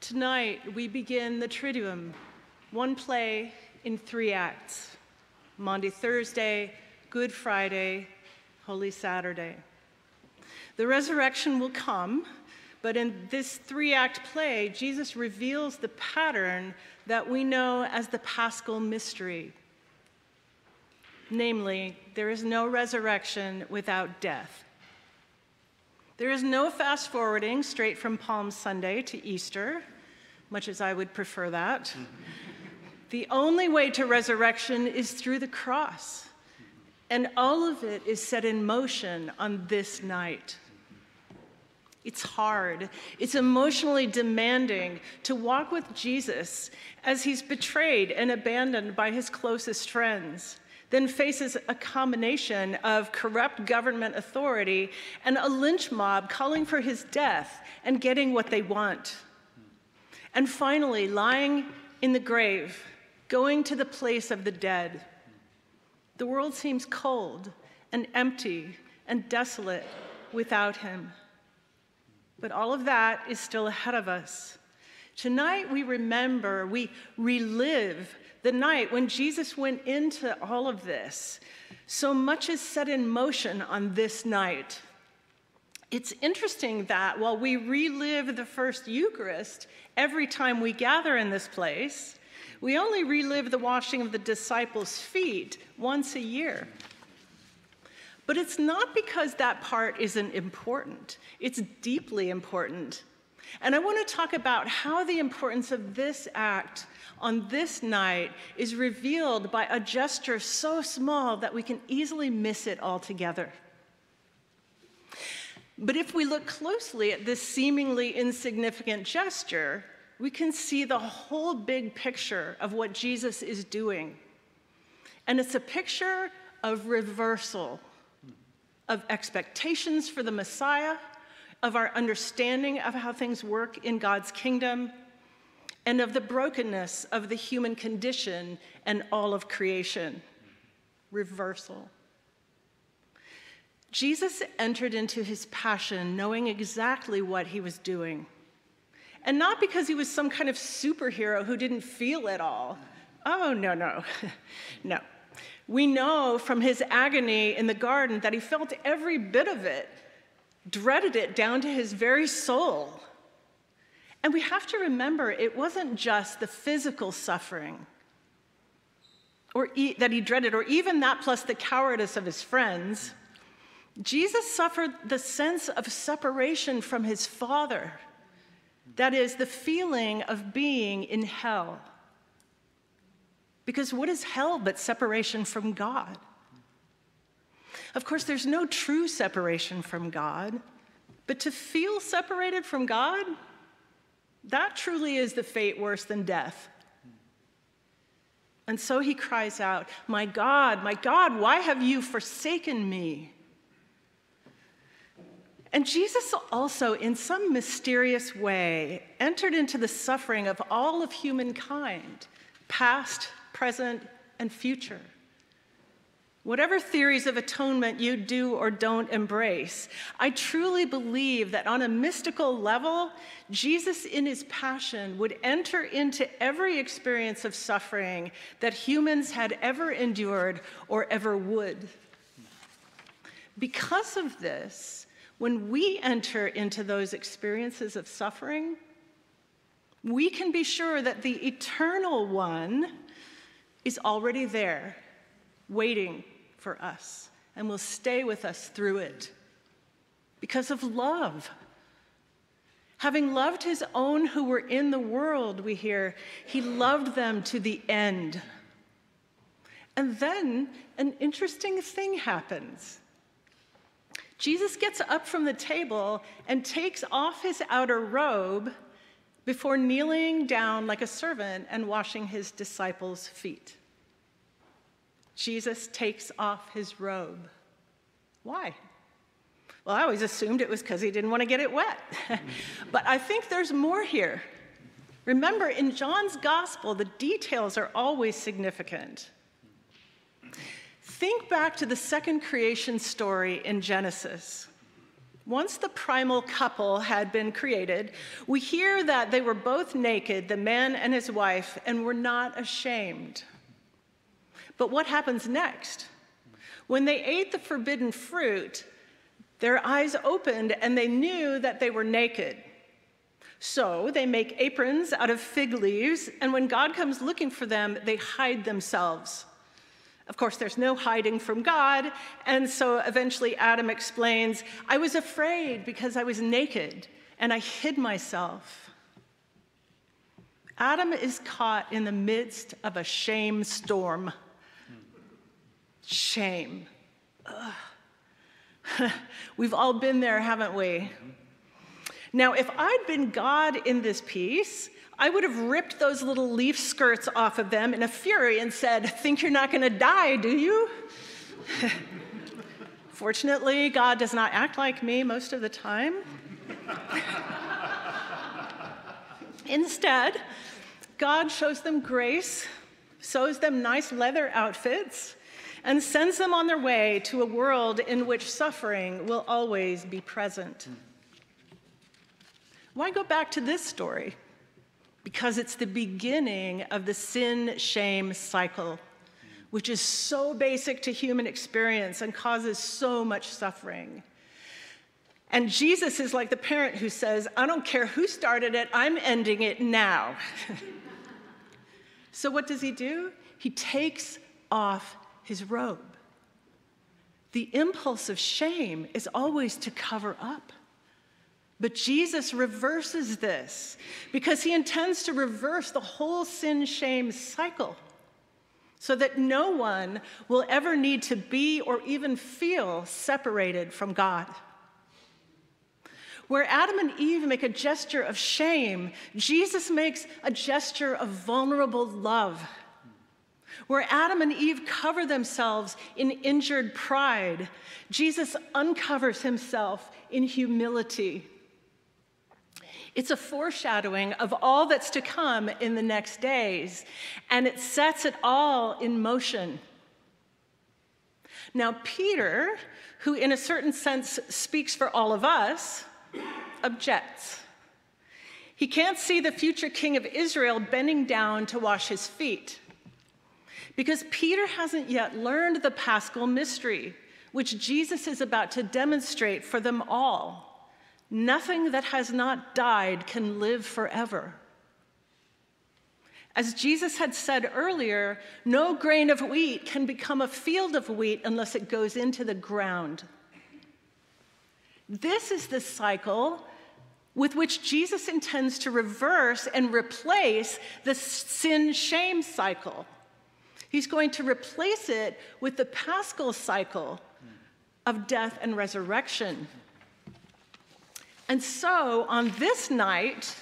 Tonight, we begin the Triduum, one play in 3 acts: Maundy Thursday, Good Friday, Holy Saturday. The resurrection will come, but in this 3-act play, Jesus reveals the pattern that we know as the Paschal mystery. Namely, there is no resurrection without death. There is no fast-forwarding straight from Palm Sunday to Easter, much as I would prefer that. The only way to resurrection is through the cross, and all of it is set in motion on this night. It's hard, it's emotionally demanding to walk with Jesus as he's betrayed and abandoned by his closest friends, then faces a combination of corrupt government authority and a lynch mob calling for his death and getting what they want. And finally, lying in the grave, going to the place of the dead. The world seems cold and empty and desolate without him. But all of that is still ahead of us. Tonight we remember, we relive the night when Jesus went into all of this. So much is set in motion on this night. It's interesting that while we relive the first Eucharist every time we gather in this place, we only relive the washing of the disciples' feet once a year. But it's not because that part isn't important. It's deeply important. And I want to talk about how the importance of this act on this night is revealed by a gesture so small that we can easily miss it altogether. But if we look closely at this seemingly insignificant gesture, we can see the whole big picture of what Jesus is doing. And it's a picture of reversal, of expectations for the Messiah, of our understanding of how things work in God's kingdom, and of the brokenness of the human condition and all of creation. Reversal. Jesus entered into his passion knowing exactly what he was doing. And not because he was some kind of superhero who didn't feel it all. Oh, no. No. We know from his agony in the garden that he felt every bit of it, dreaded it down to his very soul. And we have to remember, it wasn't just the physical suffering that he dreaded, or even that plus the cowardice of his friends. Jesus suffered the sense of separation from his Father. That is, the feeling of being in hell. Because what is hell but separation from God? Of course, there's no true separation from God, but to feel separated from God, that truly is the fate worse than death. And so he cries out, my God, why have you forsaken me?" And Jesus also, in some mysterious way, entered into the suffering of all of humankind, past, present, and future. Whatever theories of atonement you do or don't embrace, I truly believe that on a mystical level, Jesus in his passion would enter into every experience of suffering that humans had ever endured or ever would. Because of this, when we enter into those experiences of suffering, we can be sure that the eternal one is already there, waiting for us, and will stay with us through it because of love. Having loved his own who were in the world, we hear, he loved them to the end. And then an interesting thing happens. Jesus gets up from the table and takes off his outer robe before kneeling down like a servant and washing his disciples' feet. Jesus takes off his robe. Why? Well, I always assumed it was because he didn't want to get it wet. But I think there's more here. Remember, in John's gospel, the details are always significant. Think back to the second creation story in Genesis. Once the primal couple had been created, we hear that they were both naked, the man and his wife, and were not ashamed. But what happens next? When they ate the forbidden fruit, their eyes opened and they knew that they were naked. So they make aprons out of fig leaves, and when God comes looking for them, they hide themselves. Of course, there's no hiding from God, and so eventually Adam explains, I was afraid because I was naked, and I hid myself. Adam is caught in the midst of a shame storm. Shame. We've all been there, haven't we? Now, if I'd been God in this piece, I would have ripped those little leaf skirts off of them in a fury and said, think you're not going to die, do you? Fortunately, God does not act like me most of the time. Instead, God shows them grace, sews them nice leather outfits, and sends them on their way to a world in which suffering will always be present. Why go back to this story? Because it's the beginning of the sin-shame cycle, which is so basic to human experience and causes so much suffering. And Jesus is like the parent who says, I don't care who started it, I'm ending it now. So what does he do? He takes off his robe. The impulse of shame is always to cover up. But Jesus reverses this because he intends to reverse the whole sin-shame cycle so that no one will ever need to be or even feel separated from God. Where Adam and Eve make a gesture of shame, Jesus makes a gesture of vulnerable love. Where Adam and Eve cover themselves in injured pride, Jesus uncovers himself in humility. It's a foreshadowing of all that's to come in the next days, and it sets it all in motion. Now, Peter, who in a certain sense speaks for all of us, objects. He can't see the future king of Israel bending down to wash his feet, because Peter hasn't yet learned the Paschal mystery, which Jesus is about to demonstrate for them all. Nothing that has not died can live forever. As Jesus had said earlier, no grain of wheat can become a field of wheat unless it goes into the ground. This is the cycle with which Jesus intends to reverse and replace the sin-shame cycle. He's going to replace it with the Paschal cycle of death and resurrection. And so, on this night,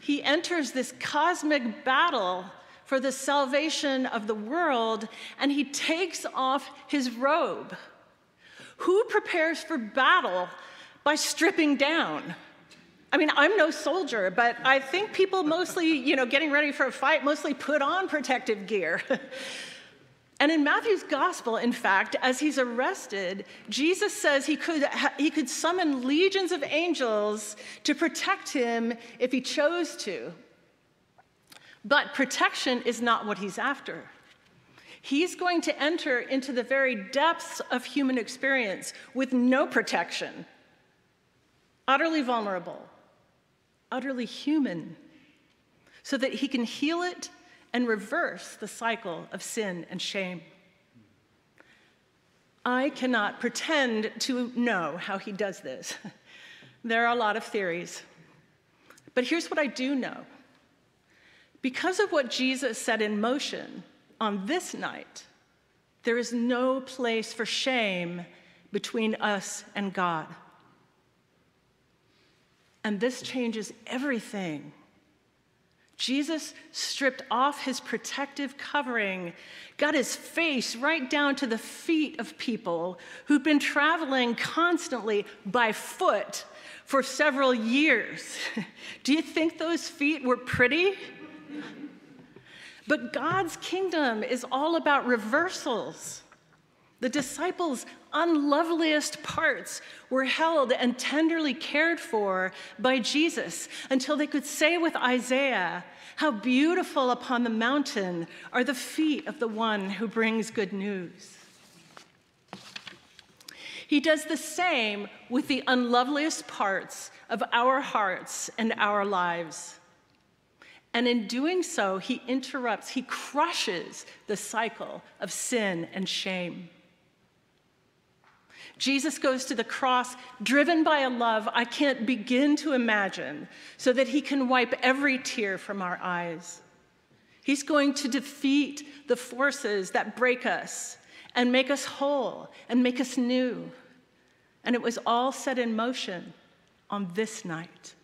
he enters this cosmic battle for the salvation of the world, and he takes off his robe. Who prepares for battle by stripping down? I mean, I'm no soldier, but I think people mostly, getting ready for a fight, mostly put on protective gear. And in Matthew's gospel, in fact, as he's arrested, Jesus says he could summon legions of angels to protect him if he chose to. But protection is not what he's after. He's going to enter into the very depths of human experience with no protection, utterly vulnerable, utterly human, so that he can heal it and reverse the cycle of sin and shame. I cannot pretend to know how he does this. There are a lot of theories. But here's what I do know. Because of what Jesus set in motion on this night, there is no place for shame between us and God. And this changes everything. Jesus stripped off his protective covering, got his face right down to the feet of people who've been traveling constantly by foot for several years. Do you think those feet were pretty? But God's kingdom is all about reversals. The disciples' unloveliest parts were held and tenderly cared for by Jesus until they could say with Isaiah, "How beautiful upon the mountain are the feet of the one who brings good news." He does the same with the unloveliest parts of our hearts and our lives. And in doing so, he interrupts, he crushes the cycle of sin and shame. Jesus goes to the cross driven by a love I can't begin to imagine, so that he can wipe every tear from our eyes. He's going to defeat the forces that break us and make us whole and make us new. And it was all set in motion on this night.